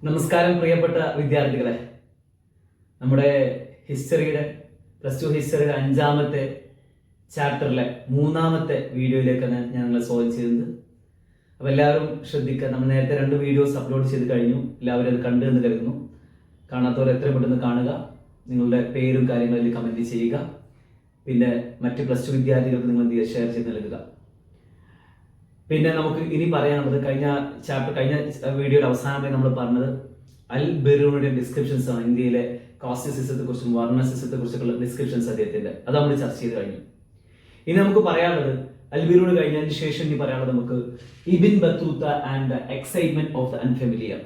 നമസ്കാരം പ്രിയപ്പെട്ട വിദ്യാർത്ഥികളെ. നമ്മുടെ ഹിസ്റ്ററിയുടെ +2 ഹിസ്റ്ററിയുടെ 5ാമത്തെ ചാപ്റ്ററിലെ 3ാമത്തെ വീഡിയോയിലേക്കാണ് ഞാൻ നിങ്ങളെ സ്വാഗതം ചെയ്യുന്നത്. അപ്പോൾ എല്ലാവരും ശ്രദ്ധിക്കുക. നമ്മൾ നേരത്തെ 2 വീഡിയോസ് അപ്ലോഡ് ചെയ്ത് കഴിഞ്ഞു. എല്ലാവരും അത് കണ്ടു എന്ന് കരുതുന്നു. കാണാത്തവർ എത്രയും പെട്ടെന്ന് കാണുക. നിങ്ങളുടെ പേരും കാര്യങ്ങളിൽ കമൻറ്റ് ചെയ്യുക. പിന്നെ മറ്റ് +2 വിദ്യാർത്ഥികൾക്ക് നിങ്ങൾ ഷെയർ ചെയ്ത് നൽകുക. പിന്നെ നമുക്ക് ഇനി പറയാനുള്ളത് കഴിഞ്ഞ വീഡിയോയുടെ അവസാനമായി നമ്മൾ പറഞ്ഞത് അൽ ബിറൂണിയുടെ ഡിസ്ക്രിപ്ഷൻസ് ആണ്. ഇന്ത്യയിലെ കാസ്റ്റ് സിസ്റ്റത്തെ കുറിച്ചും വർണ്ണ സിസ്റ്റത്തെ കുറിച്ചൊക്കെ ഡിസ്ക്രിപ്ഷൻസ് അദ്ദേഹത്തിന്റെ അത് നമ്മൾ ചർച്ച ചെയ്ത് കഴിഞ്ഞു. ഇനി നമുക്ക് പറയാനുള്ളത് അൽ ബിറൂൺ കഴിഞ്ഞതിന് ശേഷം ഇനി പറയാനുള്ളത് നമുക്ക് Ibn Battuta and the excitement of the unfamiliar.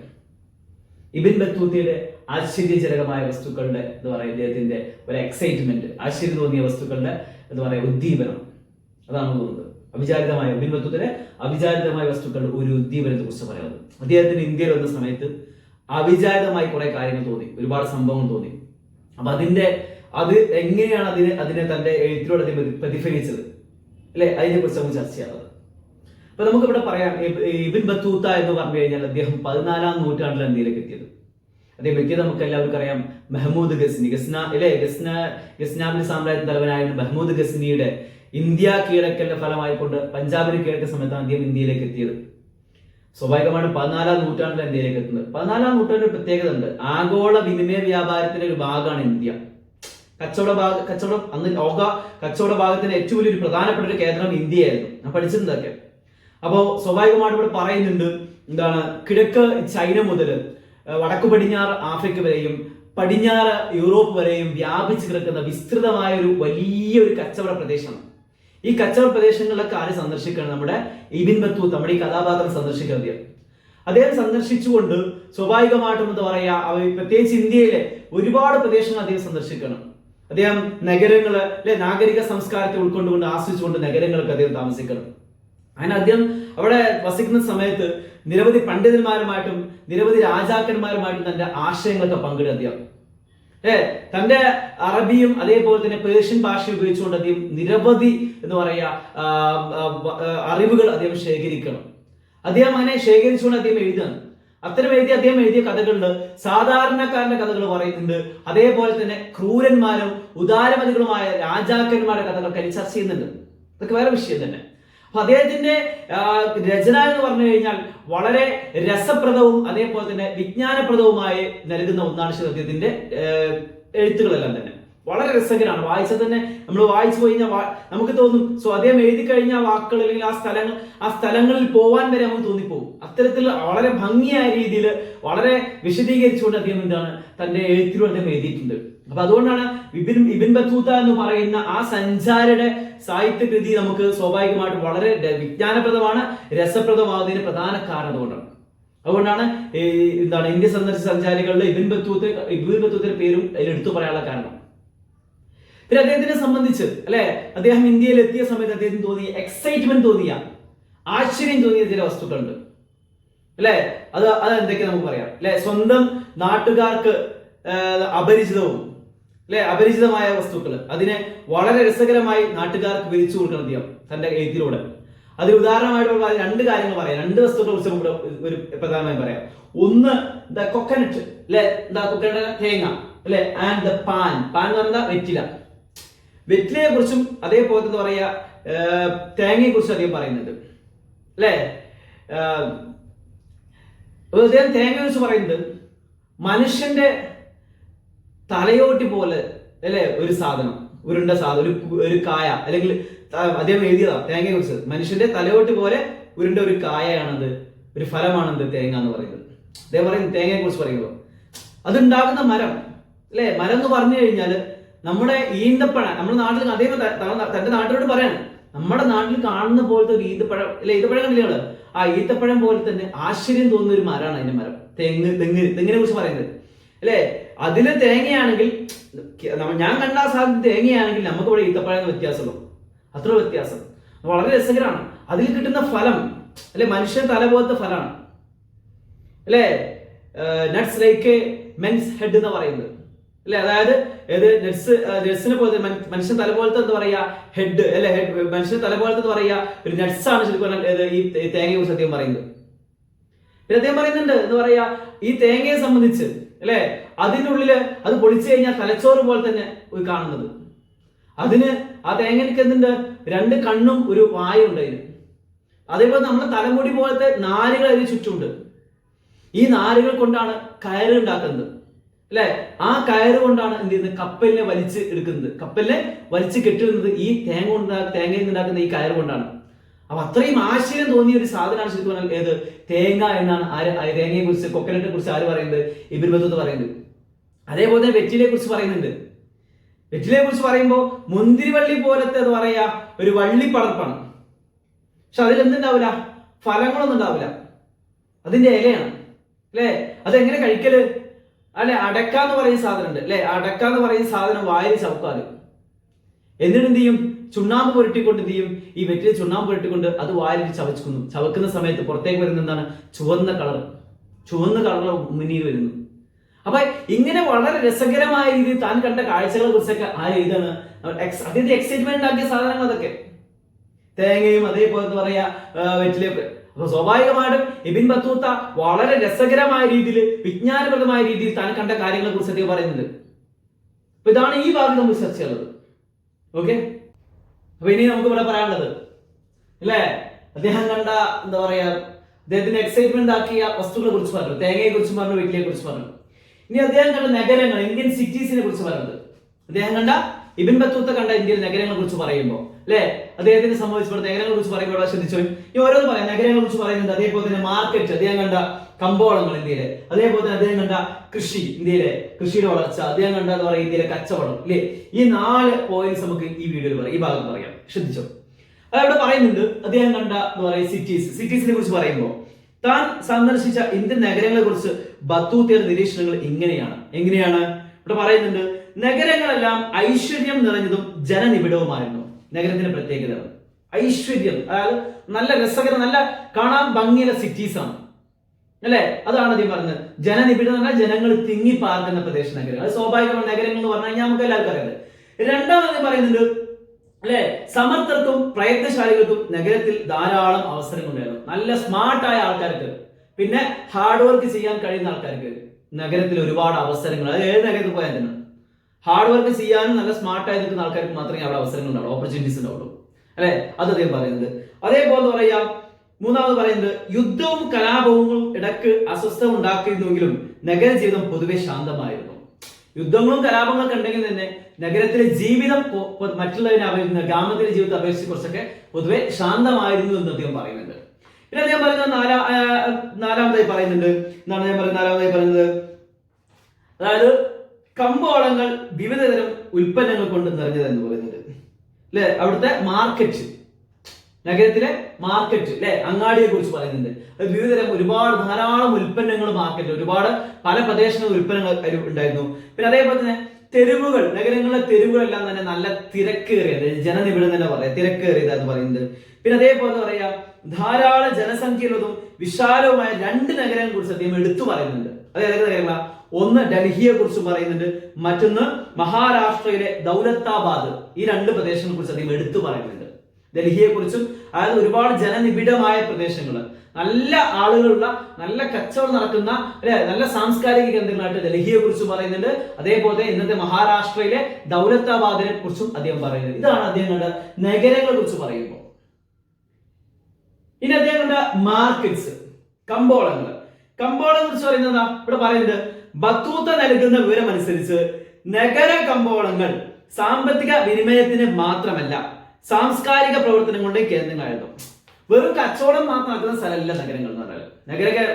Ibn ബത്തൂത്തയുടെ ആശ്ചര്യജനകമായ വസ്തുക്കളുടെ എന്ന് പറയുക അദ്ദേഹത്തിന്റെ ഒരു എക്സൈറ്റ്മെന്റ്, ആശ്ചര്യം തോന്നിയ വസ്തുക്കളുടെ എന്ന് പറയുക ഉദ്ദീപനം, അതാണ് തോന്നുന്നത്. അവിചാരിതമായ ഇബിൻ ബത്തൂത്തയുടെ അവിചാരിതമായ വസ്തുക്കളുടെ ഒരു ഉദ്ദീപനത്തെ കുറിച്ച് പറയുന്നത്. അദ്ദേഹത്തിന് ഇന്ത്യയിൽ വന്ന സമയത്ത് അവിചാരിതമായി കുറെ കാര്യങ്ങൾ തോന്നി, ഒരുപാട് സംഭവങ്ങൾ തോന്നി. അപ്പൊ അത് എങ്ങനെയാണ് അതിനെ തന്റെ എഴുത്തിലൂടെ പ്രതിഫലിച്ചത് അല്ലെ, അതിനെ കുറിച്ച് നമുക്ക് ചർച്ച ചെയ്യാറുള്ളത്. അപ്പൊ നമുക്കിവിടെ പറയാം, ഇബിൻ ബത്തൂത്ത എന്ന് പറഞ്ഞു കഴിഞ്ഞാൽ അദ്ദേഹം 14ാം നൂറ്റാണ്ടിലാണ് ഇന്ത്യയിലേക്ക് എത്തിയത്. അദ്ദേഹം എത്തിയത് നമുക്ക് എല്ലാവർക്കും അറിയാം. മെഹ്മൂദ് ഗസ്നി ഗസ്നാബിന്റെ സാമ്രാജ്യ തലവനായ മെഹ്മൂദ് ഗസ്നിയുടെ ഇന്ത്യ കീഴടക്കലിന്റെ ഫലമായിക്കൊണ്ട് പഞ്ചാബിന് കീഴടക്കുന്ന സമയത്താണ് അദ്ദേഹം ഇന്ത്യയിലേക്ക് എത്തിയത്. സ്വാഭാവികമാണ് 14ാം നൂറ്റാണ്ടിൽ ഇന്ത്യയിലേക്ക് എത്തുന്നത്. 14ാം നൂറ്റാണ്ടിൽ ഒരു പ്രത്യേകത ഉണ്ട്. ആഗോള വിനിമയ വ്യാപാരത്തിന്റെ ഒരു ഭാഗമാണ് ഇന്ത്യ. കച്ചവടം അന്ന് ലോക കച്ചവട ഭാഗത്തിന്റെ ഏറ്റവും വലിയൊരു പ്രധാനപ്പെട്ട ഒരു കേന്ദ്രം ഇന്ത്യയായിരുന്നു. ഞാൻ പഠിച്ചിട്ടുണ്ടൊക്കെ. അപ്പോ സ്വാഭാവികമായിട്ട് ഇവിടെ പറയുന്നുണ്ട് എന്താണ്, കിഴക്ക് ചൈന മുതൽ വടക്കു പടിഞ്ഞാറ് ആഫ്രിക്ക വരെയും പടിഞ്ഞാറ് യൂറോപ്പ് വരെയും വ്യാപിച്ചു കിടക്കുന്ന വിസ്തൃതമായ ഒരു വലിയൊരു കച്ചവട പ്രദേശമാണ്. ഈ കച്ചവട പ്രദേശങ്ങളിലൊക്കെ ആര് സന്ദർശിക്കണം? നമ്മുടെ ഇബിൻ ബത്തൂത്ത, നമ്മുടെ ഈ കഥാപാത്രം സന്ദർശിക്കുന്നത്. അദ്ദേഹം സന്ദർശിച്ചുകൊണ്ട് സ്വാഭാവികമായിട്ടും എന്താ പറയാ, പ്രത്യേകിച്ച് ഇന്ത്യയിലെ ഒരുപാട് പ്രദേശങ്ങൾ അദ്ദേഹം സന്ദർശിക്കണം. അദ്ദേഹം നഗരങ്ങള് നാഗരിക സംസ്കാരത്തെ ഉൾക്കൊണ്ടുകൊണ്ട് ആസ്വദിച്ചുകൊണ്ട് നഗരങ്ങളൊക്കെ അദ്ദേഹം താമസിക്കണം. അങ്ങനെ അദ്ദേഹം അവിടെ വസിക്കുന്ന സമയത്ത് നിരവധി പണ്ഡിതന്മാരുമായിട്ടും നിരവധി രാജാക്കന്മാരുമായിട്ടും തന്റെ ആശയങ്ങളൊക്കെ പങ്കിടുക. അദ്ദേഹം തന്റെ അറബിയും അതേപോലെ തന്നെ പേർഷ്യൻ ഭാഷ ഉപയോഗിച്ചുകൊണ്ട് അദ്ദേഹം നിരവധി എന്ന് പറയാ അറിവുകൾ അദ്ദേഹം ശേഖരിക്കണം. അദ്ദേഹം അങ്ങനെ ശേഖരിച്ചുകൊണ്ട് അദ്ദേഹം എഴുതുകയാണ്. അദ്ദേഹം എഴുതിയ കഥകളുണ്ട്. സാധാരണക്കാരന്റെ കഥകൾ പറയുന്നുണ്ട്. അതേപോലെ തന്നെ ക്രൂരന്മാരും ഉദാരമതികളുമായ രാജാക്കന്മാരുടെ കഥകളൊക്കെ ചർച്ച ചെയ്യുന്നുണ്ട്. ഇതൊക്കെ വേറെ വിഷയം തന്നെ. അപ്പൊ അദ്ദേഹത്തിന്റെ രചന എന്ന് പറഞ്ഞു കഴിഞ്ഞാൽ വളരെ രസപ്രദവും അതേപോലെ തന്നെ വിജ്ഞാനപ്രദവുമായി നൽകുന്ന ഒന്നാണ് അദ്ദേഹത്തിന്റെ എഴുത്തുകളെല്ലാം തന്നെ. വളരെ രസകരമാണ്. വായിച്ചാൽ തന്നെ നമ്മൾ വായിച്ചു പോയി കഴിഞ്ഞാൽ നമുക്ക് തോന്നും അദ്ദേഹം എഴുതി കഴിഞ്ഞ വാക്കുകൾ അല്ലെങ്കിൽ ആ സ്ഥലങ്ങളിൽ പോവാൻ വരെ നമുക്ക് തോന്നിപ്പോകും. അത്തരത്തിൽ വളരെ ഭംഗിയായ രീതിയിൽ വളരെ വിശദീകരിച്ചുകൊണ്ട് അദ്ദേഹം എന്താണ് തന്റെ എഴുത്തിലൂടെ അദ്ദേഹം എഴുതിയിട്ടുണ്ട്. അപ്പൊ അതുകൊണ്ടാണ് ഇബിൻ ബത്തൂത്ത എന്ന് പറയുന്ന ആ സഞ്ചാരിയുടെ സാഹിത്യകൃതി നമുക്ക് സ്വാഭാവികമായിട്ടും വളരെ വിജ്ഞാനപ്രദമാണ്, രസപ്രദമാകുന്നതിന് പ്രധാന കാരണം അതുകൊണ്ടാണ് എന്താണ് ഇന്ത്യ സന്ദർശിച്ച സഞ്ചാരികളിൽ ഇബിൻ ബത്തൂത്തയുടെ പേരും അതിൽ എടുത്തു പറയാനുള്ള കാരണം. പിന്നെ അദ്ദേഹത്തിനെ സംബന്ധിച്ച് അല്ലെ, അദ്ദേഹം ഇന്ത്യയിൽ എത്തിയ സമയത്ത് അദ്ദേഹത്തിന് തോന്നിയ എക്സൈറ്റ്മെന്റ് തോന്നിയ ആശ്ചര്യം തോന്നിയ ചില വസ്തുക്കളുണ്ട് അല്ലെ. അത് എന്തൊക്കെ നമുക്ക് പറയാം അല്ലെ. സ്വന്തം നാട്ടുകാർക്ക് അപരിചിതവും അപരിചിതമായ വസ്തുക്കൾ അതിനെ വളരെ രസകരമായി നാട്ടുകാർക്ക് വിരിച്ചു കൊടുക്കണം അദ്ദേഹം തന്റെ എഴുത്തിലൂടെ. അതിന് ഉദാഹരണമായിട്ടുള്ള 2 കാര്യങ്ങൾ പറയാം. 2 വസ്തുക്കളെ കുറിച്ച് നമുക്ക് ഒരു പ്രധാനമായും പറയാം. ഒന്ന് ദ കൊക്കനട്ട് കൊക്കനട്ട് തേങ്ങ അല്ലെ, ആൻഡ് ദ പാൻ എന്ന് പറഞ്ഞാൽ വെറ്റിലയെ കുറിച്ചും അതേപോലെ എന്താ പറയാ തേങ്ങയെ കുറിച്ചും അദ്ദേഹം പറയുന്നുണ്ട് അല്ലെ. അദ്ദേഹം തേങ്ങയെ കുറിച്ച് പറയുന്നത് മനുഷ്യന്റെ തലയോട്ടി പോലെ അല്ലെ ഒരു സാധനം, ഉരുണ്ട സാധനം, ഒരു കായ, അല്ലെങ്കിൽ അദ്ദേഹം എഴുതിയതാ തേങ്ങയെ കുറിച്ച്. മനുഷ്യന്റെ തലയോട്ടി പോലെ ഉരുണ്ട ഒരു കായയാണത്, ഒരു ഫലമാണെന്ത് തേങ്ങ എന്ന് പറയുന്നത്. അദ്ദേഹം പറയുന്നത് തേങ്ങയെ കുറിച്ച് പറയുമ്പോൾ അതുണ്ടാകുന്ന മരം അല്ലെ. മരം എന്ന് പറഞ്ഞു കഴിഞ്ഞാൽ നമ്മുടെ ഈന്തപ്പഴം, നമ്മുടെ നാട്ടിൽ അദ്ദേഹം തന്റെ നാട്ടിലോട് പറയാണ്, നമ്മുടെ നാട്ടിൽ കാണുന്ന പോലത്തെ ഒരു ഈന്തപ്പഴം അല്ലെ, ഈന്തപ്പഴം കണ്ടില്ലേ ആ ഈത്തപ്പഴം പോലെ തന്നെ ആശ്ചര്യം തോന്നുന്ന ഒരു മരമാണ് അതിന്റെ മരം. തെങ്ങിനെ കുറിച്ച് പറയുന്നത് അല്ലെ. അതില് തേങ്ങയാണെങ്കിൽ ഞാൻ കണ്ട സാധനം തേങ്ങയാണെങ്കിൽ നമുക്ക് ഇവിടെ ഈത്തപ്പഴം വ്യത്യാസമുള്ളൂ, അത്ര വ്യത്യാസം. വളരെ രസകരമാണ്. അതിൽ കിട്ടുന്ന ഫലം അല്ലെ മനുഷ്യൻ തല പോലത്തെ ഫലമാണ് അല്ലെ. നട്ട്സ് ലൈക്ക് മെൻസ് ഹെഡ് എന്ന് പറയുന്നത് അല്ലെ. അതായത് നട്ട്സിനെ പോലത്തെ മനുഷ്യൻ തല പോലത്തെ എന്താ പറയാ ഹെഡ് അല്ലെ, മനുഷ്യൻ തല പോലത്തെ പറയാ ഒരു നട്ട്സ് ആണ് ശരിക്കും ഈ തേങ്ങയെ കുറിച്ച് അദ്ദേഹം പറയുന്നത്. പിന്നെ അദ്ദേഹം പറയുന്നുണ്ട് എന്ന് പറയാ ഈ തേങ്ങയെ സംബന്ധിച്ച് അല്ലെ, അതിൻ്റെ ഉള്ളില് അത് പൊളിച്ചു കഴിഞ്ഞാൽ തലച്ചോറ് പോലെ തന്നെ കാണുന്നത്. അതിന് ആ തേങ്ങയ്ക്ക് എന്തുണ്ട്, 2 കണ്ണും ഒരു വായും ഉണ്ട് അതിന്. അതേപോലെ നമ്മുടെ തലമുടി പോലത്തെ നാരുകൾ അതിന് ചുറ്റുമുണ്ട്. ഈ നാരുകൾ കൊണ്ടാണ് കയറ് ഉണ്ടാക്കുന്നത് അല്ലെ. ആ കയറ് കൊണ്ടാണ് എന്ത് ചെയ്യുന്നത്, കപ്പലിനെ വലിച്ച് എടുക്കുന്നത്, കപ്പലിനെ വലിച്ച് കെട്ടിടുന്നത് ഈ തേങ്ങയിൽ ഉണ്ടാക്കുന്ന ഈ കയറ് കൊണ്ടാണ്. അപ്പൊ അത്രയും ആശ്ചര്യം തോന്നിയ ഒരു സാധനമാണ് ശരിക്കും പറഞ്ഞാൽ ഏത്, തേങ്ങ എന്നാണ് തേങ്ങയെ കുറിച്ച്, കൊക്കനട്ടിനെ കുറിച്ച് ആര് പറയുന്നത്, ഇബ്ൻ ബത്തൂത്ത പറയുന്നത്. അതേപോലെ തന്നെ വെറ്റിലയെ കുറിച്ച് പറയുന്നുണ്ട്. വെറ്റിലയെ കുറിച്ച് പറയുമ്പോൾ മുന്തിരിവള്ളി പോലത്തെ എന്ന് പറയാ ഒരു വള്ളിപ്പടർപ്പാണ്. പക്ഷെ അതിൽ എന്തുണ്ടാവില്ല, ഫലങ്ങളൊന്നും ഉണ്ടാവില്ല, അതിന്റെ ഇലയാണ് അല്ലെ. അതെങ്ങനെ കഴിക്കല് അല്ലെ, അടക്ക എന്ന് പറയുന്ന സാധനം ഉണ്ട് അല്ലെ, അടക്ക എന്ന് പറയുന്ന സാധനം വായിൽ ചവക്കാല്, എന്നിട്ട് എന്ത് ചെയ്യും, ചുണ്ണാമ്പ് പുരട്ടിക്കൊണ്ട് എന്ത് ചെയ്യും, ഈ വെറ്റില ചുണ്ണാമ്പ് പുരട്ടിക്കൊണ്ട് അത് വായിൽ ചവക്കുന്ന സമയത്ത് പുറത്തേക്ക് വരുന്ന എന്താണ്, ചുവന്ന കളർ മുന്നിൽ വരുന്നു. അപ്പൊ ഇങ്ങനെ വളരെ രസകരമായ രീതിയിൽ താൻ കണ്ട കാഴ്ചകളെ കുറിച്ചൊക്കെ ആ ഇതാണ് അതിന്റെ എക്സൈറ്റ്മെന്റ് ആക്കിയ സാധനങ്ങൾ അതൊക്കെ, തേങ്ങയും അതേപോലെ എന്താ പറയാ വെറ്റിലയൊക്കെ. അപ്പൊ സ്വാഭാവികമായിട്ടും ഇബ്ൻ ബത്തൂത്ത വളരെ രസകരമായ രീതിയിൽ, വിജ്ഞാനപ്രദമായ രീതിയിൽ താൻ കണ്ട കാര്യങ്ങളെ കുറിച്ച് അദ്ദേഹം പറയുന്നുണ്ട്. അപ്പൊ ഇതാണ് ഈ ഭാഗം നമ്മൾ ചർച്ച ചെയ്യുന്നത്. ഓക്കെ, അപ്പൊ ഇനി നമുക്ക് ഇവിടെ പറയാനുള്ളത് അല്ലേ, അദ്ദേഹം കണ്ട എന്താ പറയാ അദ്ദേഹത്തിന് എക്സൈറ്റ്മെന്റ് ആക്കിയ വസ്തുക്കളെ കുറിച്ച് പറഞ്ഞു, തേങ്ങയെ കുറിച്ച് പറഞ്ഞു, വെറ്റിലയെ കുറിച്ച് പറഞ്ഞു. ഇനി അദ്ദേഹം കണ്ട നഗരങ്ങൾ, ഇന്ത്യൻ സിറ്റീസിനെ കുറിച്ച് പറയുന്നത്, അദ്ദേഹം കണ്ട ഇബ്ൻ ബത്തൂത്ത കണ്ട ഇന്ത്യൻ നഗരങ്ങളെ കുറിച്ച് പറയുമ്പോൾ അല്ലെ, അദ്ദേഹത്തിനെ സംബന്ധിച്ചിടത്തോളം നഗരങ്ങളെ കുറിച്ച് പറയുമ്പോൾ ശ്രദ്ധിച്ചോ, ഈ ഓരോന്ന് പറയാം. നഗരങ്ങളെ കുറിച്ച് പറയുന്നുണ്ട്, അതേപോലെ തന്നെ മാർക്കറ്റ്, അദ്ദേഹം കണ്ട കമ്പോളങ്ങൾ ഇന്ത്യയിലെ, അതേപോലെ തന്നെ അദ്ദേഹം കണ്ട കൃഷി, ഇന്ത്യയിലെ കൃഷിയുടെ വളർച്ച, അദ്ദേഹം കണ്ട എന്താ പറയുക ഇന്ത്യയിലെ കച്ചവടം ഇല്ലേ. ഈ 4 പോയിന്റ്സ് നമുക്ക് ഈ വീഡിയോയിൽ പറയാം, ഈ ഭാഗത്ത് പറയാം. ശ്രദ്ധിച്ചോ, അതവിടെ പറയുന്നുണ്ട് അദ്ദേഹം കണ്ട എന്ന് പറയുക സിറ്റീസിനെ കുറിച്ച് പറയുമ്പോൾ താൻ സന്ദർശിച്ച ഇന്ത്യൻ നഗരങ്ങളെ കുറിച്ച് ബത്തൂത്തയുടെ നിരീക്ഷണങ്ങൾ എങ്ങനെയാണ് ഇവിടെ പറയുന്നുണ്ട്. നഗരങ്ങളെല്ലാം ഐശ്വര്യം നിറഞ്ഞതും ജനനിബിഡവുമായിരുന്നു. നഗരത്തിന്റെ പ്രത്യേകത ഐശ്വര്യം, അതായത് നല്ല രസകരം, നല്ല കാണാൻ ഭംഗിയുള്ള സിറ്റീസ് ആണ് അല്ലെ. അതാണ് അദ്ദേഹം പറഞ്ഞത്. ജനനിബിഡം എന്ന് പറഞ്ഞാൽ ജനങ്ങൾ തിങ്ങി പാർക്കുന്ന പ്രദേശ നഗരങ്ങൾ. അത് സ്വാഭാവികമായ നഗരങ്ങൾ എന്ന് പറഞ്ഞു കഴിഞ്ഞാൽ നമുക്ക് എല്ലാവർക്കും അറിയാം. രണ്ടാമത് പറയുന്നുണ്ട് അല്ലെ, സമർത്ഥർക്കും പ്രയത്നശാലികൾക്കും നഗരത്തിൽ ധാരാളം അവസരങ്ങളുണ്ടായിരുന്നു. നല്ല സ്മാർട്ടായ ആൾക്കാർക്ക്, പിന്നെ ഹാർഡ് വർക്ക് ചെയ്യാൻ കഴിയുന്ന ആൾക്കാർക്ക് നഗരത്തിൽ ഒരുപാട് അവസരങ്ങൾ, അത് ഏത് നഗരത്തിൽ പോയാൽ തന്നെ ഹാർഡ് വർക്ക് ചെയ്യാനും നല്ല സ്മാർട്ടായി നിൽക്കുന്ന ആൾക്കാർക്ക് മാത്രമേ അവിടെ അവസരങ്ങൾ ഉണ്ടാവുള്ളൂ, ഓപ്പർച്യൂണിറ്റീസ് ഉണ്ടാവുള്ളൂ അല്ലെ. അത് അദ്ദേഹം പറയുന്നത്. അതേപോലെ പറയാം, മൂന്നാമത് പറയുന്നത് യുദ്ധവും കലാപവും ഇടക്ക് അസ്വസ്ഥത ഉണ്ടാക്കിയിരുന്നെങ്കിലും നഗര ജീവിതം പൊതുവെ ശാന്തമായിരുന്നു. യുദ്ധങ്ങളും കലാപങ്ങളൊക്കെ ഉണ്ടെങ്കിൽ തന്നെ നഗരത്തിലെ ജീവിതം മറ്റുള്ളതിനെ അപേക്ഷിച്ച്, ഗ്രാമത്തിലെ ജീവിതത്തെ അപേക്ഷിച്ച് കുറച്ചൊക്കെ പൊതുവെ ശാന്തമായിരുന്നു എന്ന് അദ്ദേഹം പറയുന്നുണ്ട്. പിന്നെ അദ്ദേഹം പറയുന്നത് നാലാമതായി പറയുന്നുണ്ട്, എന്താണ് ഞാൻ പറയുന്നത്, നാലാമതായി പറയുന്നത് അതായത് കമ്പോളങ്ങൾ വിവിധതരം ഉൽപ്പന്നങ്ങൾ കൊണ്ട് നിറഞ്ഞതെന്ന് പറയുന്നത് അല്ലെ. അവിടുത്തെ മാർക്കറ്റ്, നഗരത്തിലെ മാർക്കറ്റ് അല്ലെ, അങ്ങാടിയെ കുറിച്ച് പറയുന്നുണ്ട്. വിവിധതരം ധാരാളം ഉൽപ്പന്നങ്ങൾ മാർക്കറ്റ്, ഒരുപാട് പല പ്രദേശങ്ങളിൽ ഉൽപ്പന്നങ്ങൾ ഉണ്ടായിരുന്നു. പിന്നെ അതേപോലെ തന്നെ തെരുവുകൾ, നഗരങ്ങളിലെ തെരുവുകളെല്ലാം തന്നെ നല്ല തിരക്കേറിയത്, ജനനിബിഡം തന്നെ പറയാം, തിരക്കേറിയതെന്ന് പറയുന്നത്. പിന്നെ അതേപോലെ പറയാം ധാരാളം ജനസംഖ്യയുള്ളതും വിശാലവുമായ 2 നഗരങ്ങളെ കുറിച്ച് അദ്ദേഹം എടുത്തു പറയുന്നുണ്ട്. അത് ഏതൊക്കെ നഗരങ്ങളാണ്? ഒന്ന് ഡൽഹിയെ കുറിച്ച് പറയുന്നുണ്ട്, മറ്റൊന്ന് മഹാരാഷ്ട്രയിലെ ദൗലത്താബാദ്. ഈ 2 പ്രദേശങ്ങളെ കുറിച്ച് അദ്ദേഹം എടുത്തു പറയുന്നുണ്ട്. ഡൽഹിയെ കുറിച്ചും, അതായത് ഒരുപാട് ജനനിബിഡമായ പ്രദേശങ്ങൾ, നല്ല ആളുകളുള്ള, നല്ല കച്ചവടം നടക്കുന്ന അല്ലെ, നല്ല സാംസ്കാരിക കേന്ദ്രങ്ങളായിട്ട് ഡൽഹിയെ കുറിച്ച് പറയുന്നുണ്ട്. അതേപോലെ ഇന്നത്തെ മഹാരാഷ്ട്രയിലെ ദൗലത്താബാദിനെ കുറിച്ചും അദ്ദേഹം പറയുന്നത്. ഇതാണ് അദ്ദേഹം കണ്ട നഗരങ്ങളെ കുറിച്ച് പറയുമ്പോൾ. ഇനി അദ്ദേഹം കണ്ട മാർക്കറ്റ്സ്, കമ്പോളങ്ങളെ കുറിച്ച് പറയുന്നത് ഇവിടെ പറയുന്നത്, ബത്തൂത്ത നൽകുന്ന വിവരം അനുസരിച്ച് നഗര കമ്പോളങ്ങൾ സാമ്പത്തിക വിനിമയത്തിന് മാത്രമല്ല സാംസ്കാരിക പ്രവർത്തനങ്ങളുടെ കേന്ദ്രങ്ങളായിരുന്നു. വെറും കച്ചവടം മാത്രം നടക്കുന്ന സ്ഥലമല്ല നഗരങ്ങൾ എന്ന് പറഞ്ഞാൽ.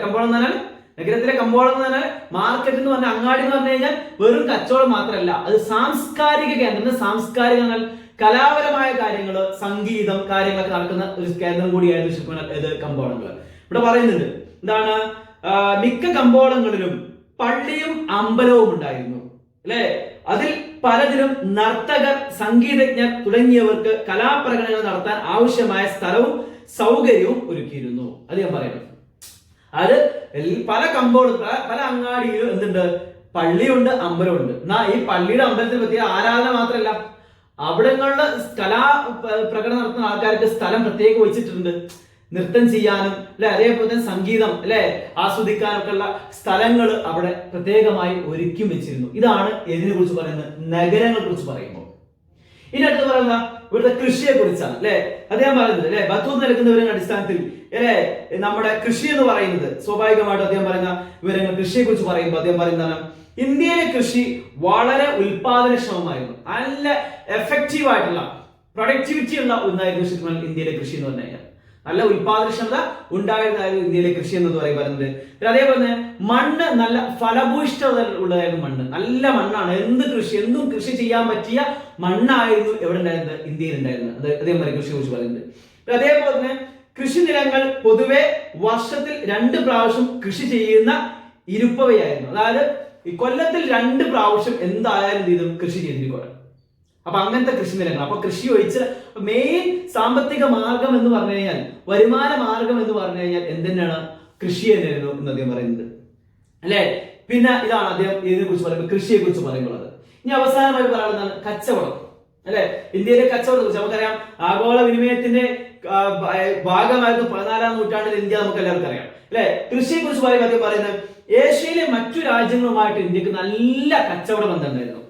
കമ്പോളം എന്ന് പറഞ്ഞാൽ, നഗരത്തിലെ കമ്പോളം എന്ന് പറഞ്ഞാൽ, മാർക്കറ്റ് എന്ന് പറഞ്ഞാൽ, അങ്ങാടി എന്ന് പറഞ്ഞു കഴിഞ്ഞാൽ വെറും കച്ചവടം മാത്രമല്ല, അത് സാംസ്കാരിക കേന്ദ്രം. സാംസ്കാരിക എന്നാൽ കലാപരമായ കാര്യങ്ങൾ, സംഗീതം, കാര്യങ്ങളൊക്കെ നടക്കുന്ന ഒരു കേന്ദ്രം കൂടിയായിരുന്നു ഇത് കമ്പോളങ്ങൾ. ഇവിടെ പറയുന്നുണ്ട് എന്താണ്, മിക്ക കമ്പോളങ്ങളിലും പള്ളിയും അമ്പലവും ഉണ്ടായിരുന്നു അല്ലെ. അതിൽ പലതിലും നർത്തകർ, സംഗീതജ്ഞർ തുടങ്ങിയവർക്ക് കലാപ്രകടനങ്ങൾ നടത്താൻ ആവശ്യമായ സ്ഥലവും സൗകര്യവും ഒരുക്കിയിരുന്നു. അത് ഞാൻ പറയുന്നത്. അത് പല പല അങ്ങാടിയിലും എന്തുണ്ട്, പള്ളിയുണ്ട്, അമ്പലമുണ്ട്. എന്നാ ഈ പള്ളിയുടെ അമ്പലത്തിൽ പറ്റിയ ആരാധന മാത്രമല്ല, അവിടങ്ങളിലെ പ്രകടനം നടത്തുന്ന ആൾക്കാർക്ക് സ്ഥലം പ്രത്യേകം വെച്ചിട്ടുണ്ട്. നൃത്തം ചെയ്യാനും അല്ലെ അതേപോലെ തന്നെ സംഗീതം അല്ലെ ആസ്വദിക്കാനൊക്കെ ഉള്ള സ്ഥലങ്ങൾ അവിടെ പ്രത്യേകമായി ഒരുക്കി വെച്ചിരുന്നു. ഇതാണ് ഇതിനെ കുറിച്ച് പറയുന്നത്, നഗരങ്ങളെ കുറിച്ച് പറയുമ്പോൾ. ഇനി അടുത്ത് പറയുന്ന ഇവിടുത്തെ കൃഷിയെ കുറിച്ചാണ് അല്ലെ അദ്ദേഹം പറയുന്നത് അല്ലെ ബത്തൂത്ത് നൽകുന്ന വിവരങ്ങളുടെ അടിസ്ഥാനത്തിൽ അല്ലെ നമ്മുടെ കൃഷി എന്ന് പറയുന്നത് സ്വാഭാവികമായിട്ട് അദ്ദേഹം പറയുന്ന വിവരങ്ങൾ കൃഷിയെ കുറിച്ച് പറയുമ്പോൾ അദ്ദേഹം പറയുന്നതാണ് ഇന്ത്യയിലെ കൃഷി വളരെ ഉൽപാദനക്ഷമമായിരുന്നു, നല്ല എഫക്റ്റീവ് ആയിട്ടുള്ള പ്രൊഡക്ടിവിറ്റി ഉള്ള ഒന്നായിരുന്നു ശരിക്കും ഇന്ത്യയിലെ കൃഷി എന്ന് പറഞ്ഞു കഴിഞ്ഞാൽ. നല്ല ഉൽപാദനക്ഷമത ഉണ്ടായിരുന്നായിരുന്നു ഇന്ത്യയിലെ കൃഷി എന്ന് പറയുന്നത്. അതേപോലെ തന്നെ മണ്ണ് നല്ല ഫലഭൂയിഷ്ഠത ഉള്ളതായിരുന്നു. മണ്ണ് നല്ല മണ്ണാണ്, എന്തും കൃഷി ചെയ്യാൻ പറ്റിയ മണ്ണായിരുന്നു എവിടെ ഉണ്ടായിരുന്നത്, ഇന്ത്യയിൽ ഉണ്ടായിരുന്നത്. അത് അതേപോലെ കൃഷിയെ കുറിച്ച് പറയുന്നത്. അതേപോലെ തന്നെ കൃഷി നിലങ്ങൾ പൊതുവെ വർഷത്തിൽ 2 പ്രാവശ്യം കൃഷി ചെയ്യുന്ന ഇരുപ്പവയായിരുന്നു. അതായത് ഈ കൊല്ലത്തിൽ 2 പ്രാവശ്യം എന്തായാലും ഇതും കൃഷി ചെയ്തിരിക്കുക. അപ്പൊ അങ്ങനത്തെ കൃഷി നിലങ്ങൾ. അപ്പൊ കൃഷി ഒഴിച്ച് മെയിൻ സാമ്പത്തിക മാർഗം എന്ന് പറഞ്ഞു കഴിഞ്ഞാൽ, വരുമാന മാർഗം എന്ന് പറഞ്ഞു കഴിഞ്ഞാൽ എന്തിനാണ്, കൃഷി തന്നെയായിരുന്നു എന്ന് അദ്ദേഹം പറയുന്നത് അല്ലെ. പിന്നെ ഇതാണ് അദ്ദേഹം ഇതിനെ കുറിച്ച് പറയുമ്പോൾ, കൃഷിയെ കുറിച്ച് പറയുമ്പോൾ. ഇനി അവസാനമായി പറയുന്നതാണ് കച്ചവടം അല്ലെ. ഇന്ത്യയിലെ കച്ചവടത്തെ കുറിച്ച് നമുക്കറിയാം, ആഗോള വിനിമയത്തിന്റെ ഭാഗമായിരുന്നു 14ാം നൂറ്റാണ്ടിൽ ഇന്ത്യ, നമുക്ക് എല്ലാവർക്കും അറിയാം അല്ലെ. കൃഷിയെ കുറിച്ച് പറയുമ്പോൾ അദ്ദേഹം പറയുന്നത് ഏഷ്യയിലെ മറ്റു രാജ്യങ്ങളുമായിട്ട് ഇന്ത്യക്ക് നല്ല കച്ചവട ബന്ധം ഉണ്ടായിരുന്നു.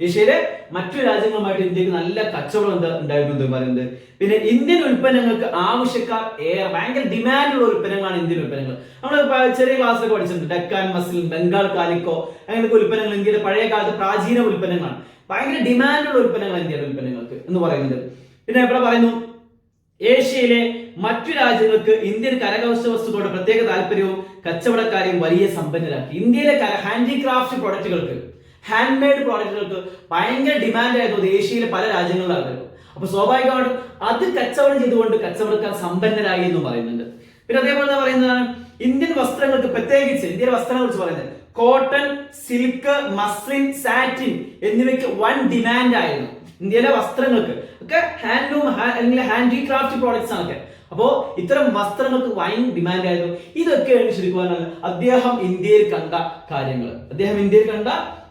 ഏഷ്യയിലെ മറ്റു രാജ്യങ്ങളുമായിട്ട് ഇന്ത്യക്ക് നല്ല കച്ചവടം ഉണ്ടായിരുന്നു എന്ന് പറയുന്നത്. പിന്നെ ഇന്ത്യൻ ഉൽപ്പന്നങ്ങൾക്ക് ആവശ്യക്കാർ ഭയങ്കര ഡിമാൻഡുള്ള ഉൽപ്പന്നങ്ങളാണ് ഇന്ത്യൻ ഉൽപ്പന്നങ്ങൾ. നമ്മൾ ചെറിയ ക്ലാസ്സിലൊക്കെ പഠിച്ചിട്ടുണ്ട്, ഡെക്കാൻ മസ്ലിൻ, ബംഗാൾ കാലിക്കോ, അങ്ങനത്തെ ഉൽപ്പന്നങ്ങൾ ഇന്ത്യയിലെ പഴയ കാലത്ത് പ്രാചീന ഉൽപ്പന്നങ്ങളാണ്. ഭയങ്കര ഡിമാൻഡുള്ള ഉൽപ്പന്നങ്ങൾ ഇന്ത്യയുടെ ഉൽപ്പന്നങ്ങൾക്ക് എന്ന് പറയുന്നത്. പിന്നെ ഇവിടെ പറയുന്നു ഏഷ്യയിലെ മറ്റു രാജ്യങ്ങൾക്ക് ഇന്ത്യൻ കരകൗശല വസ്തുക്കളുടെ പ്രത്യേക താല്പര്യവും കച്ചവടക്കാരെയും വലിയ സമ്പന്നരാക്കി. ഇന്ത്യയിലെ ഹാൻഡിക്രാഫ്റ്റ് പ്രോഡക്റ്റുകൾക്ക്, ഹാൻഡ് മെയ്ഡ് പ്രോഡക്റ്റുകൾക്ക് ഭയങ്കര ഡിമാൻഡ് ആയിരുന്നു ഏഷ്യയിലെ പല രാജ്യങ്ങളിലായിരുന്നു. അപ്പൊ സ്വാഭാവികമായിട്ടും അത് കച്ചവടം ചെയ്തുകൊണ്ട് കച്ചവടക്കാർ സമ്പന്നരായി എന്ന് പറയുന്നുണ്ട്. പിന്നെ അതേപോലെ പറയുന്നതാണ് ഇന്ത്യൻ വസ്ത്രങ്ങൾക്ക്, പ്രത്യേകിച്ച് ഇന്ത്യൻ വസ്ത്രങ്ങളെ കുറിച്ച് പറയുന്നത് കോട്ടൺ, സിൽക്ക്, മസ്ലിൻ, സാറ്റിൻ എന്നിവയ്ക്ക് വൻ ഡിമാൻഡ് ആയിരുന്നു. ഇന്ത്യയിലെ വസ്ത്രങ്ങൾക്ക് ഒക്കെ ഹാൻഡ്ലൂം അല്ലെങ്കിൽ ഹാൻഡിക്രാഫ്റ്റ് പ്രോഡക്ട്സ് ആണ്. അപ്പോ ഇത്തരം വസ്ത്രങ്ങൾക്ക് വൻ ഡിമാൻഡ് ആയിരുന്നു. ഇതൊക്കെയാണ് ശരിക്കും പറഞ്ഞാൽ അദ്ദേഹം ഇന്ത്യയിൽ കണ്ട കാര്യങ്ങൾ. അദ്ദേഹം ഇന്ത്യയിൽ കണ്ട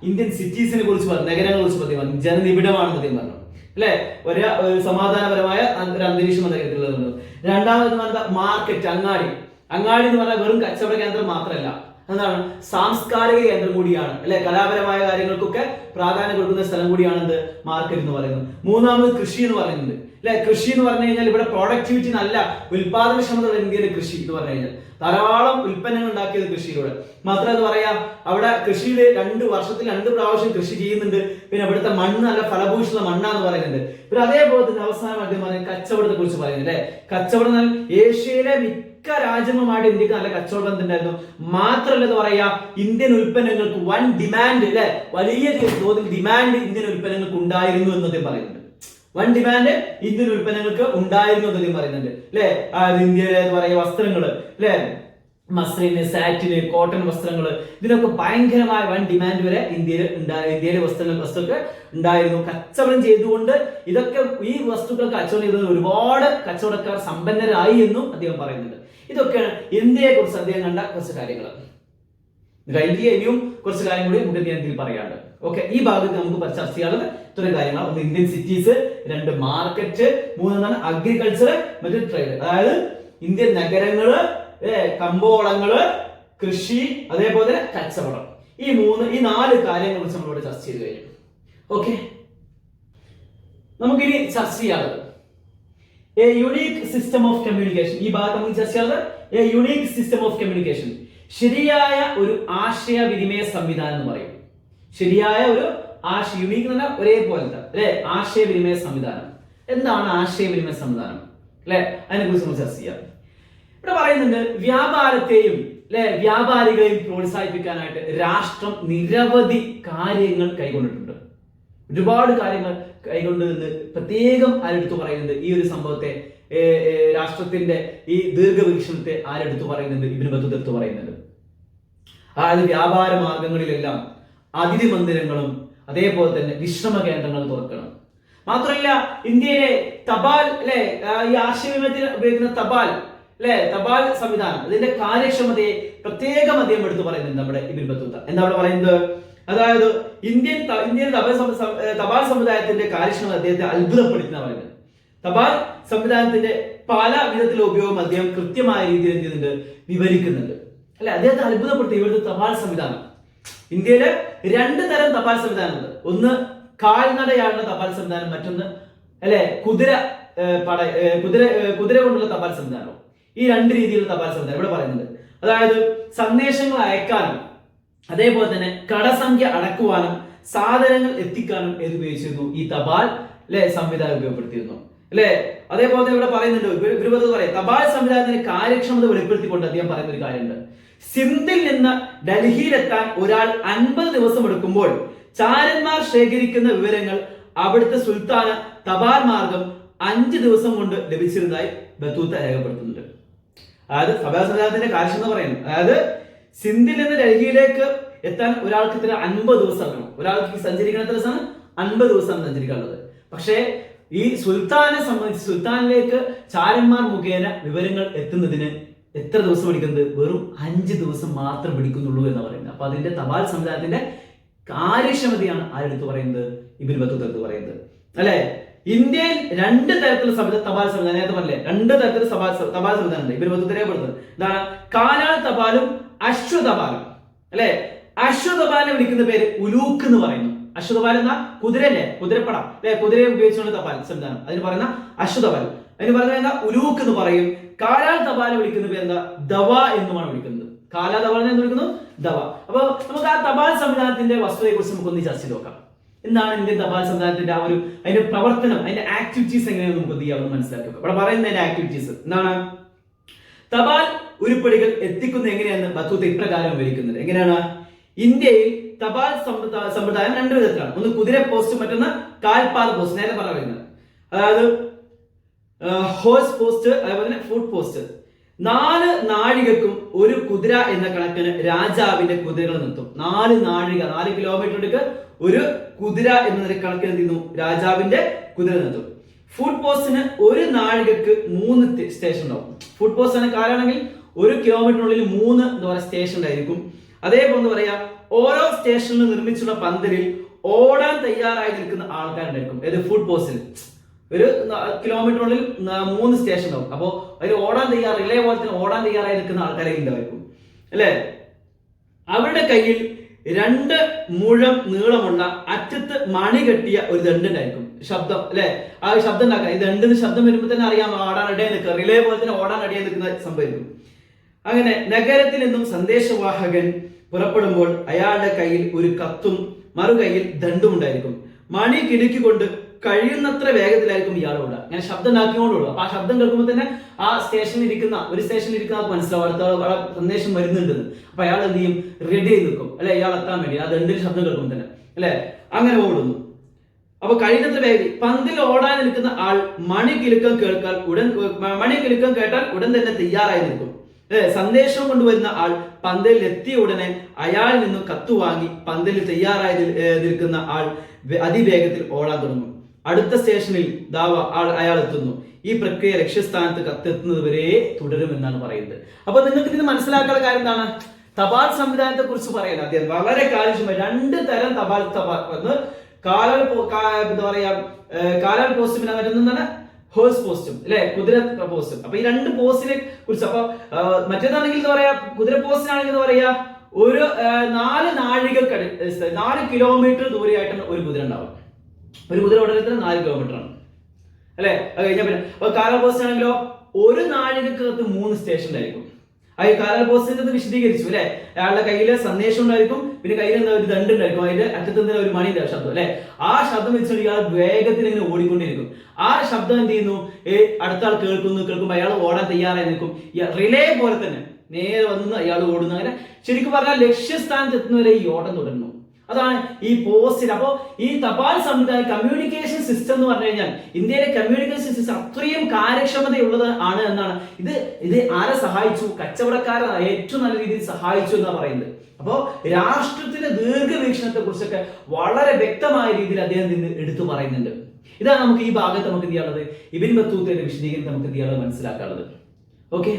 ഇന്ത്യൻ സിറ്റീസിനെ കുറിച്ച് പറഞ്ഞു, നഗരങ്ങളെ കുറിച്ച് പറഞ്ഞു, ജനനിബിഡമാണെന്ന് അദ്ദേഹം പറഞ്ഞു അല്ലെ. ഒരു സമാധാനപരമായ ഒരു അന്തരീക്ഷം അദ്ദേഹത്തിലുള്ളത്. രണ്ടാമത് മാർക്കറ്റ്, അങ്ങാടി. അങ്ങാടി എന്ന് പറഞ്ഞാൽ വെറും കച്ചവട കേന്ദ്രം മാത്രമല്ല, എന്താണ് സാംസ്കാരിക കേന്ദ്രം കൂടിയാണ് അല്ലെ. കലാപരമായ കാര്യങ്ങൾക്കൊക്കെ പ്രാധാന്യം കൊടുക്കുന്ന സ്ഥലം കൂടിയാണ് എന്ത്, മാർക്കറ്റ് എന്ന് പറയുന്നത്. മൂന്നാമത് കൃഷി എന്ന് പറയുന്നുണ്ട് അല്ലെ. കൃഷി എന്ന് പറഞ്ഞു കഴിഞ്ഞാൽ ഇവിടെ പ്രൊഡക്ടിവിറ്റി, നല്ല ഉൽപാദനക്ഷമതയുള്ള ഇന്ത്യയിലെ കൃഷി എന്ന് പറഞ്ഞു കഴിഞ്ഞാൽ ധാരാളം ഉൽപ്പന്നങ്ങൾ ഉണ്ടാക്കിയത് കൃഷിയിലൂടെ മാത്രം. എന്ന് പറയാം, അവിടെ കൃഷിയിൽ വർഷത്തിൽ 2 പ്രാവശ്യം കൃഷി ചെയ്യുന്നുണ്ട്. പിന്നെ അവിടുത്തെ മണ്ണ് നല്ല ഫലഭൂഷണ മണ്ണാന്ന് പറയുന്നുണ്ട്. പിന്നെ അതേപോലെ തന്നെ അവസാനം അദ്ദേഹം കച്ചവടത്തെ കുറിച്ച് പറയുന്നത് അല്ലെ. കച്ചവടം ഏഷ്യയിലെ മിക്ക രാജ്യങ്ങളുമായിട്ട് ഇന്ത്യക്ക് നല്ല കച്ചവട ബന്ധം ഉണ്ടായിരുന്നു. മാത്രമല്ല എന്ന് പറയാ, ഇന്ത്യൻ ഉൽപ്പന്നങ്ങൾക്ക് വൻ ഡിമാൻഡ് അല്ലെ, വലിയ തോതിൽ ഡിമാൻഡ് ഇന്ത്യൻ ഉൽപ്പന്നങ്ങൾക്ക് ഉണ്ടായിരുന്നു എന്ന് അദ്ദേഹം പറയുന്നുണ്ട്. വൻ ഡിമാൻഡ് ഇന്ത്യൻ ഉൽപ്പന്നങ്ങൾക്ക് ഉണ്ടായിരുന്നു എന്ന് അദ്ദേഹം പറയുന്നുണ്ട് അല്ലെ. ഇന്ത്യയിലെ പറയുക വസ്ത്രങ്ങള് അല്ലെ, മസ്ലിന്, സാറ്റിന്, കോട്ടൺ വസ്ത്രങ്ങൾ, ഇതിനൊക്കെ ഭയങ്കരമായ വൻ ഡിമാൻഡ് വരെ ഇന്ത്യയിലെ വസ്തുക്കൾ ഉണ്ടായിരുന്നു. കച്ചവടം ചെയ്തുകൊണ്ട് ഇതൊക്കെ ഈ വസ്തുക്കൾ കച്ചവടം ചെയ്തത് ഒരുപാട് കച്ചവടക്കാർ സമ്പന്നരായി എന്നും അദ്ദേഹം പറയുന്നുണ്ട്. ഇതൊക്കെയാണ് ഇന്ത്യയെ കുറിച്ച് അദ്ദേഹം കണ്ട കുറച്ച് കാര്യങ്ങൾ. ഇന്ത്യ ഇനിയും കുറച്ച് കാര്യം കൂടി നമുക്ക് ഇതിൽ പറയാനുണ്ട്. ഓക്കെ, ഈ ഭാഗത്ത് നമുക്ക് ചർച്ച ചെയ്യാനുള്ളത് ഇത്രയും കാര്യങ്ങൾ. ഒന്ന് ഇന്ത്യൻ സിറ്റീസ്, 2 മാർക്കറ്റ്, 3 അഗ്രികൾച്ചർ, മറ്റൊരു ട്രേഡ്. അതായത് ഇന്ത്യൻ നഗരങ്ങള്, കമ്പോളങ്ങള്, കൃഷി, അതേപോലെ കച്ചവടം. ഈ 4 കാര്യങ്ങളെ കുറിച്ച് നമ്മളിവിടെ ചർച്ച ചെയ്ത് കഴിഞ്ഞു. ഓക്കെ, നമുക്കിനി ചർച്ച ചെയ്യാനുള്ളത് A unique system of communication. ഈ ഭാഗത്ത് നമുക്ക് ചർച്ച ചെയ്യാനുള്ളത് A unique system of communication, ശരിയായ ഒരു ആശയവിനിമയ സംവിധാനം എന്ന് പറയും. ശരിയായ ഒരു യുണീക് എന്ന് പറഞ്ഞാൽ ഒരേപോലത്തെ അല്ലെ ആശയവിനിമയ സംവിധാനം. എന്താണ് ആശയവിനിമയ സംവിധാനം അല്ലെ, അതിനെ കുറിച്ച് നമുക്ക് ചർച്ച ചെയ്യാം. ഇവിടെ പറയുന്നുണ്ട് വ്യാപാരത്തെയും വ്യാപാരികളെയും പ്രോത്സാഹിപ്പിക്കാനായിട്ട് രാഷ്ട്രം നിരവധി കാര്യങ്ങൾ കൈകൊണ്ടിട്ടുണ്ട്. ഒരുപാട് കാര്യങ്ങൾ കൈകൊണ്ടുവന്ന് പ്രത്യേകം ആരെടുത്ത് പറയുന്നുണ്ട്. ഈ ഒരു സംഭവത്തെ, രാഷ്ട്രത്തിന്റെ ഈ ദീർഘവീക്ഷണത്തെ ആരെടുത്ത് പറയുന്നുണ്ട്, ഇബ്നു ബത്തൂത്ത എടുത്ത് പറയുന്നുണ്ട്. അതായത് വ്യാപാര മാർഗങ്ങളിലെല്ലാം അതിഥി മന്ദിരങ്ങളും അതേപോലെ തന്നെ വിശ്രമ കേന്ദ്രങ്ങൾ തുറക്കണം. മാത്രമല്ല ഇന്ത്യയിലെ തപാൽ ഈ ആശയവിനിമയത്തിന് ഉപയോഗിക്കുന്ന തപാൽ സംവിധാനം, അതിന്റെ കാര്യക്ഷമതയെ പ്രത്യേകം അദ്ദേഹം എടുത്ത് പറയുന്നുണ്ട് നമ്മുടെ ഇബ്നു ബത്തൂത്ത. എന്താ അവിടെ പറയുന്നത്? അതായത് ഇന്ത്യൻ തപാൽ സമുദായത്തിന്റെ കാര്യക്ഷമത അദ്ദേഹത്തെ അത്ഭുതപ്പെടുത്തുന്ന പറയുന്നത്. തപാൽ സംവിധാനത്തിന്റെ പല വിധത്തിലുള്ള ഉപയോഗം അദ്ദേഹം കൃത്യമായ രീതിയിൽ എന്ത് ചെയ്യുന്നുണ്ട്, വിവരിക്കുന്നുണ്ട്. അല്ലെ, അദ്ദേഹത്തെ അത്ഭുതപ്പെടുത്തി ഇവിടുത്തെ തപാൽ സംവിധാനം. ഇന്ത്യയില് 2 തരം തപാൽ സംവിധാനമുണ്ട്. ഒന്ന് കാൽനടയാളുടെ തപാൽ സംവിധാനം, മറ്റൊന്ന് അല്ലെ കുതിര കൊണ്ടുള്ള തപാൽ സംവിധാനം. ഈ 2 രീതിയിലുള്ള തപാൽ സംവിധാനം ഇവിടെ പറയുന്നുണ്ട്. അതായത് സന്ദേശങ്ങൾ അയക്കാനും അതേപോലെ തന്നെ കടസംഖ്യ അടക്കുവാനും സാധനങ്ങൾ എത്തിക്കാനും ഏത് ഉപയോഗിച്ചിരുന്നു, ഈ തപാൽ സംവിധാനം ഉപയോഗപ്പെടുത്തിയിരുന്നു. അല്ലെ, അതേപോലെ തന്നെ ഇവിടെ പറയുന്നുണ്ട്, പറയാം തപാൽ സംവിധാനത്തിന്റെ കാര്യക്ഷമത വെളിപ്പെടുത്തിക്കൊണ്ട് അദ്ദേഹം പറയുന്ന ഒരു കാര്യമുണ്ട്. സിന്ധിൽ നിന്ന് ഡൽഹിയിലെത്താൻ ഒരാൾ 50 ദിവസം എടുക്കുമ്പോൾ ചാരന്മാർ ശേഖരിക്കുന്ന വിവരങ്ങൾ അവിടുത്തെ സുൽത്താന് തപാൽ മാർഗം 5 ദിവസം കൊണ്ട് ലഭിച്ചിരുന്നതായി ബത്തൂത്ത രേഖപ്പെടുത്തുന്നുണ്ട്. അതായത് തപാൽ സംവിധാനത്തിന്റെ കാര്യക്ഷമത പറയുന്നു. അതായത് സിന്ധിൽ നിന്ന് ഡൽഹിയിലേക്ക് എത്താൻ ഒരാൾക്ക് ഇത്ര 50 ദിവസം വേണം. ഒരാൾക്ക് സഞ്ചരിക്കുന്ന എത്ര ദിവസമാണ്? 50 ദിവസമാണ് സഞ്ചരിക്കാനുള്ളത്. പക്ഷേ ഈ സുൽത്താനെ സംബന്ധിച്ച് സുൽത്താനിലേക്ക് ചാരന്മാർ മുഖേന വിവരങ്ങൾ എത്തുന്നതിന് എത്ര ദിവസം പിടിക്കുന്നത്? വെറും 5 ദിവസം മാത്രം പിടിക്കുന്നുള്ളൂ എന്ന് പറയുന്നത്. അപ്പൊ അതിന്റെ തപാൽ സംവിധാനത്തിന്റെ കാര്യക്ഷമതയാണ് ആരെടുത്ത് പറയുന്നത്? ഇബ്നു ബത്തൂത്ത എടുത്ത് പറയുന്നത്. അല്ലെ, ഇന്ത്യയിൽ 2 തരത്തിലുള്ള തപാൽ സംവിധാനം, നേരത്തെ പറഞ്ഞില്ലേ 2 തരത്തിലുള്ള തപാൽ സംവിധാനം ഉണ്ട്. ഇബ്നു ബത്തൂത്ത രേഖപ്പെടുത്തുന്നത് എന്താണ്? കാലാൾ തപാലും അശ്വതപാലും. അല്ലെ, അശ്വതപാലിനെ വിളിക്കുന്ന പേര് ഉലൂക്ക് എന്ന് പറയുന്നു. അശ്വതപാൽ എന്ന കുതിരല്ലേ, കുതിരപ്പട അല്ലെ, കുതിരയെ ഉപയോഗിച്ചുകൊണ്ട് തപാൽ സംവിധാനം, അതിന് പറയുന്ന അശ്വതപാൽ. അതിന് പറയുന്നത് എന്താ? ഉലൂക്ക് എന്ന് പറയും. കാലാൾ തപാലിനെ വിളിക്കുന്ന പേര് എന്താ? ദവ എന്നുമാണ് വിളിക്കുന്നത്. കാലാ തപാലിനെ എന്ന് വിളിക്കുന്നു ദവ. അപ്പൊ നമുക്ക് ആ തപാൽ സംവിധാനത്തിന്റെ വസ്തുതയെ കുറിച്ച് നമുക്കൊന്ന് ചർച്ച ചെയ്ത് നോക്കാം. എന്താണ് ഇന്ത്യൻ തപാൽ സംവിധാനത്തിന്റെ ആ ഒരു അതിന്റെ പ്രവർത്തനം, അതിന്റെ ആക്ടിവിറ്റീസ് എങ്ങനെയാണ് നമുക്ക് എന്ത് ചെയ്യാമെന്ന് മനസ്സിലാക്കി നോക്കാം. ഇവിടെ പറയുന്നതിന്റെ ആക്ടിവിറ്റീസ് എന്താണ്? തപാൽ ഉരുപ്പടികൾ എത്തിക്കുന്നത് എങ്ങനെയാണെന്ന് ബത്തൂത്ത ഇപ്രകാരം വിവരിക്കുന്നത്. എങ്ങനെയാണ്? ഇന്ത്യയിൽ തപാൽ സമ്പ്രദായം 2 വിധത്തിലാണ്. ഒന്ന് കുതിര പോസ്റ്റ്, മറ്റൊന്ന് കാൽപാദ പോസ്റ്റ്. നേരെ പറയുന്നത് അതായത് ഹോഴ്സ് പോസ്റ്റ്, അതേപോലെ തന്നെ ഫുട് പോസ്റ്റ്. 4 നാഴികക്കും ഒരു കുതിര എന്ന കണക്കിന് രാജാവിന്റെ കുതിരകൾ നിർത്തും. 4 നാഴിക, 4 കിലോമീറ്ററിലേക്ക് ഒരു കുതിര എന്ന കണക്കിന് എന്ത് ചെയ്യുന്നു? രാജാവിന്റെ കുതിര നിർത്തും. ഫുട് പോസ്റ്റിന് 1 നാഴികക്ക് 3 സ്റ്റേഷൻ ഉണ്ടാവും. ഫുട് പോസ്റ്റ് ആണ് കാലാണെങ്കിൽ 1 കിലോമീറ്ററിനുള്ളിൽ 3 എന്താ പറയുക സ്റ്റേഷൻ ഉണ്ടായിരിക്കും. അതേപോലെ എന്താ പറയാ, ഓരോ സ്റ്റേഷനിലും നിർമ്മിച്ചുള്ള പന്തലിൽ ഓടാൻ തയ്യാറായി നിൽക്കുന്ന ആൾക്കാരുണ്ടായിരിക്കും. ഏത്? ഫുട് പോസ്റ്റിൽ 1 കിലോമീറ്ററിനുള്ളിൽ 3 സ്റ്റേഷൻ ഉണ്ടാവും. അപ്പോൾ അതിൽ ഓടാൻ റിലേ പോലെ തന്നെ ഓടാൻ തയ്യാറായി നിൽക്കുന്ന ആൾക്കാരെ ഉണ്ടായിരിക്കും. അല്ലെ, അവരുടെ കയ്യിൽ 2 മുഴം നീളമുള്ള അറ്റത്ത് മണി കെട്ടിയ ഒരു ദണ്ടുണ്ടായിരിക്കും. ശബ്ദം അല്ലെ, ആ ശബ്ദം ഉണ്ടാക്കുക. ഈ ദണ്ടിന് ശബ്ദം വരുമ്പോൾ തന്നെ അറിയാം ഓടാൻ അടിയായി നിൽക്കുക. റിലേ പോലെ തന്നെ ഓടാൻ അടിയായി നിൽക്കുന്ന സംഭവിക്കും. അങ്ങനെ നഗരത്തിൽ നിന്നും സന്ദേശവാഹകൻ പുറപ്പെടുമ്പോൾ അയാളുടെ കയ്യിൽ ഒരു കത്തും മറുകൈയിൽ ദണ്ടും ഉണ്ടായിരിക്കും. മണി കിടുക്കിക്കൊണ്ട് കഴിയുന്നത്ര വേഗത്തിലായിരിക്കും ഇയാൾ ഓടുക. അങ്ങനെ ശബ്ദം ഉണ്ടാക്കിക്കൊണ്ട് ഓടുക. അപ്പൊ ആ ശബ്ദം കേൾക്കുമ്പോൾ തന്നെ ആ സ്റ്റേഷനിൽ ഇരിക്കുന്ന മനസ്സിലാവും അടുത്ത സന്ദേശം വരുന്നുണ്ടെന്ന്. അപ്പൊ അയാൾ എന്ത് ചെയ്യും? റെഡി ആയി നിൽക്കും. അല്ലെ, ഇയാൾ എത്താൻ വേണ്ടി ആ ദണ്ടിൽ ശബ്ദം കേൾക്കുമ്പോൾ തന്നെ അല്ലെ, അങ്ങനെ ഓടുന്നു. അപ്പൊ കഴിയുന്നത്ര വേഗം പന്തിൽ ഓടാൻ നിൽക്കുന്ന ആൾ മണി കിലുക്കം കേട്ടാൽ ഉടൻ തന്നെ തയ്യാറായി നിൽക്കും. സന്ദേശം കൊണ്ടുവരുന്ന ആൾ പന്തലിൽ എത്തിയ ഉടനെ അയാളിൽ നിന്നും കത്ത് വാങ്ങി പന്തലിൽ തയ്യാറായി നിൽക്കുന്ന ആൾ അതിവേഗത്തിൽ ഓടാൻ തുടങ്ങും. അടുത്ത സ്റ്റേഷനിൽ അയാൾ എത്തുന്നു. ഈ പ്രക്രിയ ലക്ഷ്യസ്ഥാനത്ത് കത്തെത്തുന്നത് വരെ തുടരുമെന്നാണ് പറയുന്നത്. അപ്പൊ നിങ്ങൾക്ക് ഇതിന് മനസ്സിലാക്കാനുള്ള കാര്യം എന്താണ്? തപാൽ സംവിധാനത്തെ കുറിച്ച് പറയുന്നത് അദ്ദേഹം വളരെ കാര്യക്ഷമമായി 2 തരം തപാൽ കാലാൾ പോസ്റ്റും പിന്നെ മറ്റൊന്നാണ് ഹോഴ്സ് പോസ്റ്റും അല്ലെ, കുതിര പോസ്റ്റും. അപ്പൊ ഈ 2 പോസ്റ്റിനെ കുറിച്ച്, അപ്പൊ മറ്റേതാണെങ്കിൽ എന്താ പറയാ, കുതിര പോസ്റ്റിനാണെങ്കിൽ എന്താ പറയാ, ഒരു 4 നാഴികക്ക് 4 കിലോമീറ്റർ ദൂരെയായിട്ടാണ് ഒരു കുതിര ഉണ്ടാവും. ഒരു കുതിര ഓടുന്നത് 4 കിലോമീറ്റർ ആണ് അല്ലെ. അത് കഴിഞ്ഞാൽ പിന്നെ കാലാൾ പോസ്റ്റ് ആണെങ്കിലോ 1 നാഴികക്കകത്ത് 3 സ്റ്റേഷൻ ആയിരിക്കും. ആ കാലാൾ പോസ്റ്റിന്റെ വിശദീകരിച്ചു അല്ലെ. അയാളുടെ കയ്യിൽ സന്ദേശം ഉണ്ടായിരിക്കും, പിന്നെ കയ്യിൽ എന്താ ഒരു ദണ്ട് ഉണ്ടായിരിക്കും, അതിന്റെ അറ്റത്ത് ഒരു മണിയുടെ ശബ്ദം അല്ലെ. ആ ശബ്ദം വെച്ചിട്ട് ഇയാൾ വേഗത്തിൽ ഇങ്ങനെ ഓടിക്കൊണ്ടിരിക്കും. ആ ശബ്ദം എന്ത് ചെയ്യുന്നു? അടുത്ത ആൾ കേൾക്കുമ്പോൾ അയാൾ ഓടാൻ തയ്യാറായി നിൽക്കും. റിലേ പോലെ തന്നെ നേരെ വന്ന് അയാൾ ഓടുന്നു. അങ്ങനെ ശരിക്കും പറഞ്ഞാൽ ലക്ഷ്യസ്ഥാനത്ത് എത്തുന്നവരെ ഈ ഓട്ടം തുടരുന്നു. അതാണ് ഈ പോസ്റ്റിൽ. അപ്പോൾ ഈ തപാൽ സംവിധാനം, കമ്മ്യൂണിക്കേഷൻ സിസ്റ്റം എന്ന് പറഞ്ഞു കഴിഞ്ഞാൽ ഇന്ത്യയിലെ കമ്മ്യൂണിക്കേഷൻ സിസ്റ്റം അത്രയും കാര്യക്ഷമതയുള്ളത് ആണ് എന്നാണ്. ഇത് ആരെ സഹായിച്ചു? കച്ചവടക്കാരെ ഏറ്റവും നല്ല രീതിയിൽ സഹായിച്ചു എന്നാണ് പറയുന്നത്. അപ്പോൾ രാഷ്ട്രത്തിന്റെ ദീർഘവീക്ഷണത്തെ കുറിച്ചൊക്കെ വളരെ വ്യക്തമായ രീതിയിൽ അദ്ദേഹം എടുത്തു പറയുന്നുണ്ട്. ഇതാണ് നമുക്ക് ഈ ഭാഗത്ത് നമുക്ക് എന്ത് ചെയ്യാനുള്ളത്? ഇബ്നു ബത്തൂത്തയുടെ വിശദീകരണം നമുക്ക് എന്ത് ചെയ്യാനുള്ളത് മനസ്സിലാക്കാനുള്ളത്. ഓക്കെ.